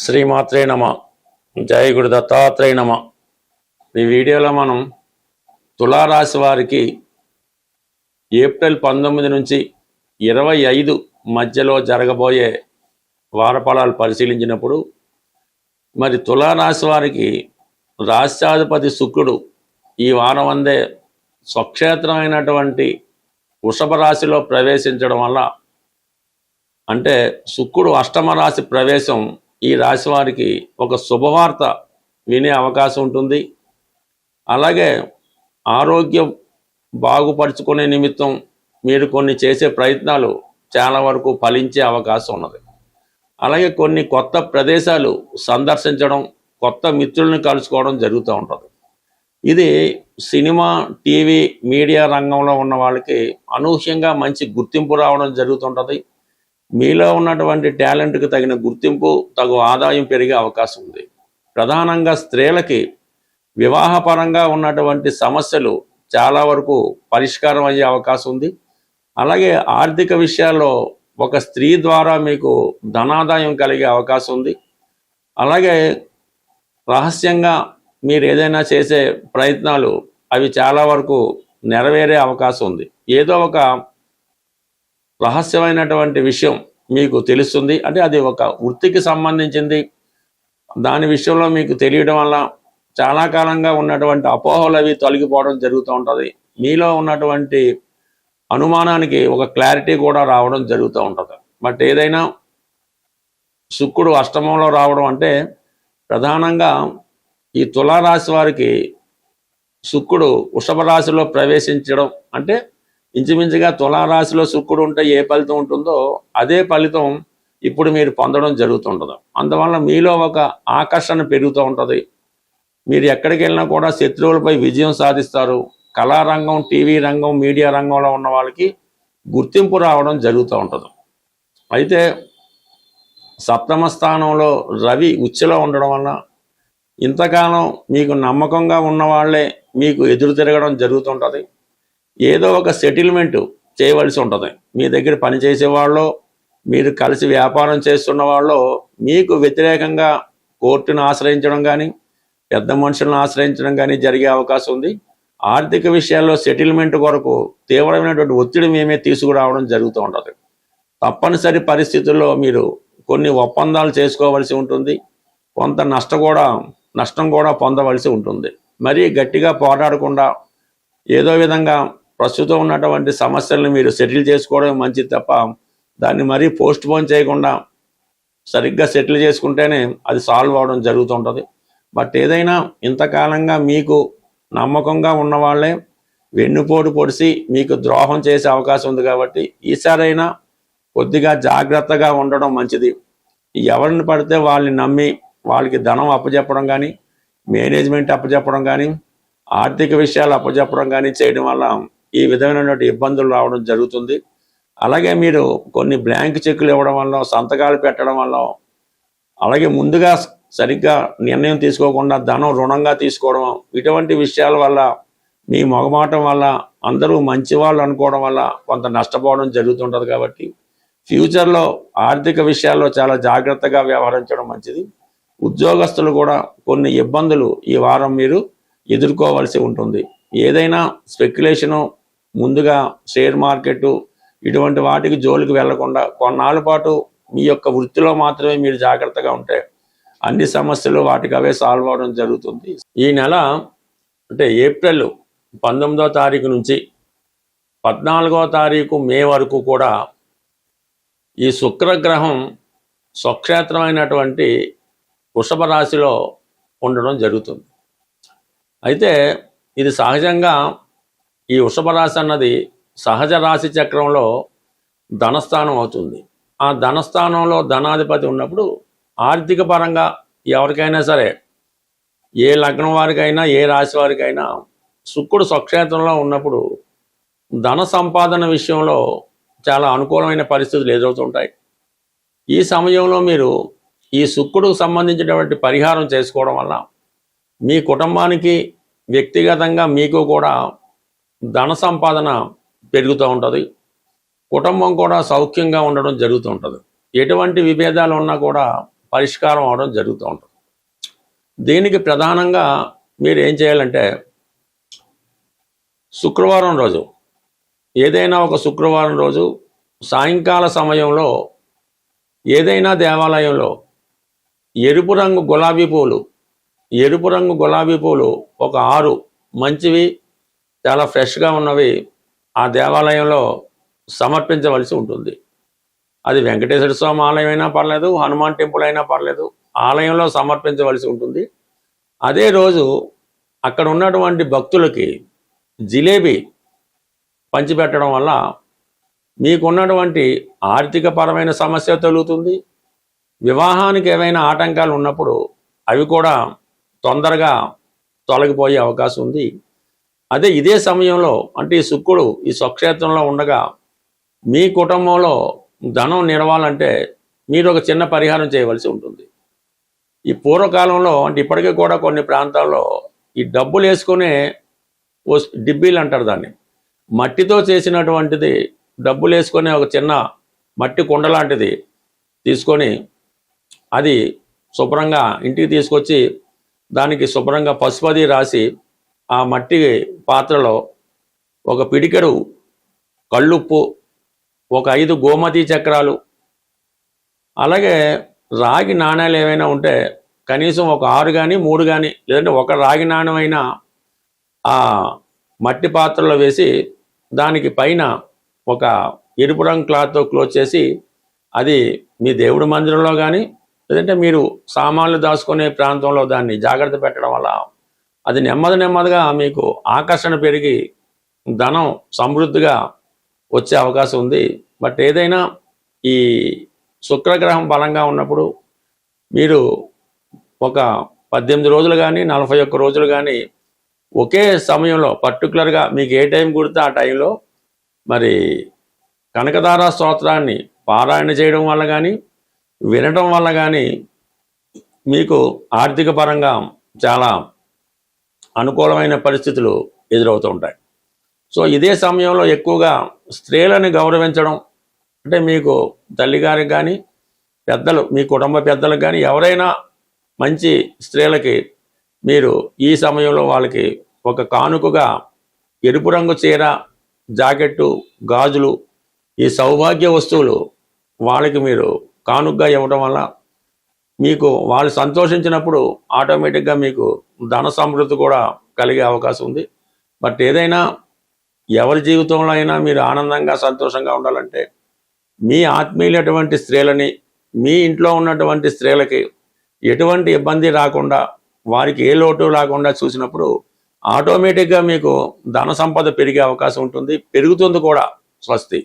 శ్రీమాత్రే నమ. జయ గురు దత్తాత్రేయ నమ. ఈ వీడియోలో మనం తులారాశి వారికి ఏప్రిల్ 19 నుంచి 25 మధ్యలో జరగబోయే వారఫలాలు పరిశీలించినప్పుడు మరి తులారాశి వారికి రాష్ట్రాధిపతి శుక్రుడు ఈ వారం అందే స్వక్షేత్రమైనటువంటి వృషభ రాశిలో ప్రవేశించడం వల్ల, అంటే శుక్రుడు అష్టమ రాశి ప్రవేశం ఈ రాశి వారికి ఒక శుభవార్త వినే అవకాశం ఉంటుంది. అలాగే ఆరోగ్యం బాగుపరుచుకునే నిమిత్తం మీరు కొన్ని చేసే ప్రయత్నాలు చాలా వరకు ఫలించే అవకాశం ఉన్నది. అలాగే కొన్ని కొత్త ప్రదేశాలు సందర్శించడం, కొత్త మిత్రులను కలుసుకోవడం జరుగుతూ ఉంటుంది. ఇది సినిమా, టీవీ, మీడియా రంగంలో ఉన్న వాళ్ళకి అనూహ్యంగా మంచి గుర్తింపు రావడం జరుగుతుంటుంది. మీలో ఉన్నటువంటి టాలెంట్కి తగిన గుర్తింపు, తగు ఆదాయం పెరిగే అవకాశం ఉంది. ప్రధానంగా స్త్రీలకి వివాహపరంగా ఉన్నటువంటి సమస్యలు చాలా వరకు పరిష్కారం అయ్యే అవకాశం ఉంది. అలాగే ఆర్థిక విషయాల్లో ఒక స్త్రీ ద్వారా మీకు ధనాదాయం కలిగే అవకాశం ఉంది. అలాగే రహస్యంగా మీరు ఏదైనా చేసే ప్రయత్నాలు అవి చాలా వరకు నెరవేరే అవకాశం ఉంది. ఏదో ఒక రహస్యమైనటువంటి విషయం మీకు తెలుస్తుంది, అంటే అది ఒక వృత్తికి సంబంధించింది. దాని విషయంలో మీకు తెలియడం వల్ల చాలా కాలంగా ఉన్నటువంటి అపోహలు అవి తొలగిపోవడం జరుగుతూ ఉంటుంది. మీలో ఉన్నటువంటి అనుమానానికి ఒక క్లారిటీ కూడా రావడం జరుగుతూ ఉంటుంది. బట్ ఏదైనా శుక్రుడు అష్టమంలో రావడం అంటే ప్రధానంగా ఈ తులారాశి వారికి శుక్రుడు వృషభ రాశిలో ప్రవేశించడం అంటే ఇంచుమించుగా తులారాశిలో శుక్రుడు ఉంటే ఏ ఫలితం ఉంటుందో అదే ఫలితం ఇప్పుడు మీరు పొందడం జరుగుతుంటుంది. అందువల్ల మీలో ఒక ఆకర్షణ పెరుగుతూ ఉంటుంది. మీరు ఎక్కడికి వెళ్ళినా కూడా శత్రువులపై విజయం సాధిస్తారు. కళారంగం, టీవీ రంగం, మీడియా రంగంలో ఉన్న వాళ్ళకి గుర్తింపు రావడం జరుగుతూ ఉంటుంది. అయితే సప్తమ స్థానంలో రవి ఉచ్చులో ఉండడం వల్ల ఇంతకాలం మీకు నమ్మకంగా ఉన్న వాళ్ళే మీకు ఎదురు తిరగడం జరుగుతుంటుంది. ఏదో ఒక సెటిల్మెంట్ చేయవలసి ఉంటుంది. మీ దగ్గర పనిచేసే వాళ్ళు, మీరు కలిసి వ్యాపారం చేస్తున్న వాళ్ళు మీకు వ్యతిరేకంగా కోర్టును ఆశ్రయించడం కానీ, పెద్ద మనుషులను ఆశ్రయించడం కానీ జరిగే అవకాశం ఉంది. ఆర్థిక విషయాల్లో సెటిల్మెంట్ కొరకు తీవ్రమైనటువంటి ఒత్తిడి మేమే తీసుకురావడం జరుగుతూ ఉంటుంది. తప్పనిసరి పరిస్థితుల్లో మీరు కొన్ని ఒప్పందాలు చేసుకోవలసి ఉంటుంది. కొంత నష్టం కూడా పొందవలసి ఉంటుంది. మరీ గట్టిగా పోరాడకుండా ఏదో విధంగా ప్రస్తుతం ఉన్నటువంటి సమస్యలను మీరు సెటిల్ చేసుకోవడం మంచిది తప్ప దాన్ని మరీ పోస్ట్ పోన్ చేయకుండా సరిగ్గా సెటిల్ చేసుకుంటేనే అది సాల్వ్ అవడం జరుగుతుంటుంది. బట్ ఏదైనా ఇంతకాలంగా మీకు నమ్మకంగా ఉన్న వాళ్ళే వెన్నుపోటు పొడిసి మీకు ద్రోహం చేసే అవకాశం ఉంది. కాబట్టి ఈసారైనా కొద్దిగా జాగ్రత్తగా ఉండడం మంచిది. ఎవరిని పడితే వాళ్ళని నమ్మి వాళ్ళకి ధనం అప్పచెప్పడం కానీ, మేనేజ్మెంట్ అప్పచెప్పడం కానీ, ఆర్థిక విషయాలు అప్పచెప్పడం కానీ చేయడం వల్ల ఈ విధమైనటువంటి ఇబ్బందులు రావడం జరుగుతుంది. అలాగే మీరు కొన్ని బ్లాంక్ చెక్కులు ఇవ్వడం వల్ల, సంతకాలు పెట్టడం వల్ల, అలాగే ముందుగా సరిగ్గా నిర్ణయం తీసుకోకుండా ధనం రుణంగా తీసుకోవడం, ఇటువంటి విషయాల వల్ల మీ మొగమాటం వల్ల అందరూ మంచి వాళ్ళు అనుకోవడం వల్ల కొంత నష్టపోవడం జరుగుతుంటుంది. కాబట్టి ఫ్యూచర్లో ఆర్థిక విషయాల్లో చాలా జాగ్రత్తగా వ్యవహరించడం మంచిది. ఉద్యోగస్తులు కూడా కొన్ని ఇబ్బందులు ఈ వారం మీరు ఎదుర్కోవాల్సి ఉంటుంది. ఏదైనా స్పెక్యులేషను, ముందుగా షేర్ మార్కెట్ ఇటువంటి వాటికి జోలికి వెళ్లకుండా కొన్నాళ్ళ పాటు మీ యొక్క వృత్తిలో మాత్రమే మీరు జాగ్రత్తగా ఉంటే అన్ని సమస్యలు వాటికి అవే సాల్వ్ అవడం జరుగుతుంది. ఈ నెల అంటే ఏప్రిల్ 19వ తారీఖు నుంచి 14వ తారీఖు మే వరకు కూడా ఈ శుక్రగ్రహం స్వక్షేత్రమైనటువంటి వృషభ రాశిలో ఉండడం జరుగుతుంది. అయితే ఇది సహజంగా ఈ వృషభ రాశి అన్నది సహజ రాశి చక్రంలో ధనస్థానం అవుతుంది. ఆ ధనస్థానంలో ధనాధిపతి ఉన్నప్పుడు ఆర్థిక పరంగా ఎవరికైనా సరే, ఏ లగ్నం వారికైనా, ఏ రాశి వారికైనా శుక్రుడు స్వక్షేత్రంలో ఉన్నప్పుడు ధన సంపాదన విషయంలో చాలా అనుకూలమైన పరిస్థితులు ఎదురవుతుంటాయి. ఈ సమయంలో మీరు ఈ శుక్రుడికి సంబంధించినటువంటి పరిహారం చేసుకోవడం వల్ల మీ కుటుంబానికి, వ్యక్తిగతంగా మీకు కూడా ధన సంపాదన పెరుగుతూ ఉంటుంది. కుటుంబం కూడా సౌఖ్యంగా ఉండడం జరుగుతూ ఉంటుంది. ఎటువంటి విభేదాలు ఉన్నా కూడా పరిష్కారం అవడం జరుగుతూ ఉంటుంది. దీనికి ప్రధానంగా మీరు ఏం చేయాలంటే, శుక్రవారం రోజు, ఏదైనా ఒక శుక్రవారం రోజు సాయంకాల సమయంలో ఏదైనా దేవాలయంలో ఎరుపు రంగు గులాబీ పూలు ఒక 6 మంచివి, చాలా ఫ్రెష్గా ఉన్నవి ఆ దేవాలయంలో సమర్పించవలసి ఉంటుంది. అది వెంకటేశ్వర స్వామి ఆలయం అయినా పర్లేదు, హనుమాన్ టెంపుల్ అయినా పర్లేదు, ఆలయంలో సమర్పించవలసి ఉంటుంది. అదే రోజు అక్కడ ఉన్నటువంటి భక్తులకి జిలేబీ పంచిపెట్టడం వల్ల మీకున్నటువంటి ఆర్థిక పరమైన సమస్య తొలుగుతుంది. వివాహానికి ఏవైనా ఆటంకాలు ఉన్నప్పుడు అవి కూడా తొందరగా తొలగిపోయే అవకాశం ఉంది. అదే ఇదే సమయంలో, అంటే ఈ శుక్రుడు ఈ స్వక్షేత్రంలో ఉండగా మీ కుటుంబంలో ధనం నిలవాలంటే మీరు ఒక చిన్న పరిహారం చేయవలసి ఉంటుంది. ఈ పూర్వకాలంలో, అంటే ఇప్పటికీ కూడా కొన్ని ప్రాంతాల్లో ఈ డబ్బులు వేసుకునే డిబ్బీలు అంటారు దాన్ని, మట్టితో చేసినటువంటిది డబ్బులు వేసుకునే ఒక చిన్న మట్టి కుండ లాంటిది తీసుకొని అది శుభ్రంగా ఇంటికి తీసుకొచ్చి దానికి శుభ్రంగా పసుపది రాసి ఆ మట్టి పాత్రలో ఒక పిడికెడు కళ్ళుప్పు, ఒక 5 గోమతి చక్రాలు, అలాగే రాగి నాణ్యాలు ఏవైనా ఉంటే కనీసం ఒక 6 కానీ 3 కానీ, లేదంటే ఒక రాగి నాణ్యమైనా ఆ మట్టి పాత్రలో వేసి దానికి పైన ఒక ఎరుపు రంగు క్లాత్తో క్లోజ్ చేసి అది మీ దేవుడి మందిరంలో కానీ, లేదంటే మీరు సామాన్లు దాచుకునే ప్రాంతంలో దాన్ని జాగ్రత్త పెట్టడం వల్ల అది నెమ్మదిగా మీకు ఆకర్షణ పెరిగి ధనం సమృద్ధిగా వచ్చే అవకాశం ఉంది. బట్ ఏదైనా ఈ శుక్రగ్రహం బలంగా ఉన్నప్పుడు మీరు ఒక 18 రోజులు కానీ 41 రోజులు కానీ ఒకే సమయంలో పర్టికులర్గా మీకు ఏ టైం కుడితే ఆ టైంలో మరి కనకదార స్తోత్రాన్ని పారాయణ చేయడం వల్ల కానీ వినడం వల్ల కానీ మీకు ఆర్థిక పరంగా చాలా అనుకూలమైన పరిస్థితులు ఎదురవుతూ ఉంటాయి. సో ఇదే సమయంలో ఎక్కువగా స్త్రీలను గౌరవించడం, అంటే మీకు తల్లిగారికి కానీ పెద్దలు, మీ కుటుంబ పెద్దలకు కానీ ఎవరైనా మంచి స్త్రీలకి మీరు ఈ సమయంలో వాళ్ళకి ఒక కానుకగా ఎరుపు రంగు చీర, జాకెట్టు, గాజులు, ఈ సౌభాగ్య వస్తువులు వాళ్ళకి మీరు కానుకగా ఇవ్వడం వల్ల మీకు వాళ్ళు సంతోషించినప్పుడు ఆటోమేటిక్గా మీకు ధన సమృద్ధి కూడా కలిగే అవకాశం ఉంది. బట్ ఏదైనా ఎవరి జీవితంలో అయినా మీరు ఆనందంగా సంతోషంగా ఉండాలంటే మీ ఆత్మీయులటువంటి స్త్రీలని, మీ ఇంట్లో ఉన్నటువంటి స్త్రీలకి ఎటువంటి ఇబ్బంది రాకుండా, వారికి ఏ లోటు రాకుండా చూసినప్పుడు ఆటోమేటిక్గా మీకు ధన సంపద పెరిగే అవకాశం ఉంటుంది, పెరుగుతుంది కూడా. స్వస్తి.